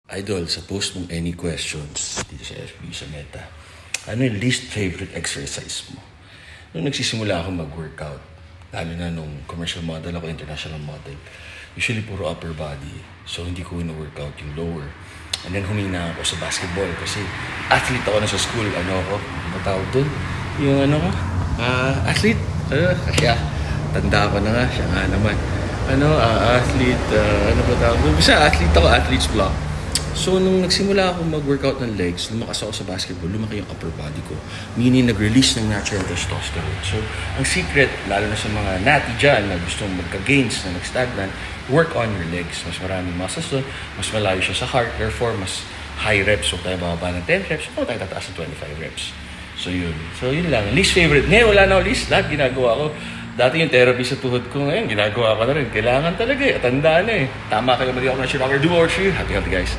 Idol, sa post mong any questions dito sa FB, sa Meta, ano yung least favorite exercise mo? Nung nagsisimula ako mag-workout, lalo na nung commercial model ako, international model, usually puro upper body. So hindi ko in-workout yung lower. And then humina ako sa basketball kasi athlete ako na sa school. Ano ako? Ano tawag doon? Yung ano ko? Athlete? Kaya tanda ko na nga. Siya nga naman. Athlete, ano ba tawag doon? Basta athlete ako, athlete's block. So, nung nagsimula ako mag-workout ng legs, lumakas ako sa basketball, lumaki yung upper body ko. Meaning, nag-release ng natural testosterone. So, ang secret, lalo na sa mga natty dyan na gustong magka-gains na nag-stagnant, work on your legs. Mas maraming muscles doon, mas malayo siya sa heart, therefore, mas high reps. So, tayo bababa ng 10 reps, o tayo tataas ng 25 reps. So, yun. So, yun lang. Least favorite. Ngayon, wala na ako least. Lahat ginagawa ko. Dati yung therapy sa tuhod ko ngayon, ginagawa ko na rin. Kailangan talaga eh. Tandaan na eh. Tama kayo, mali ako na si Rocker. Do or she. Happy guys.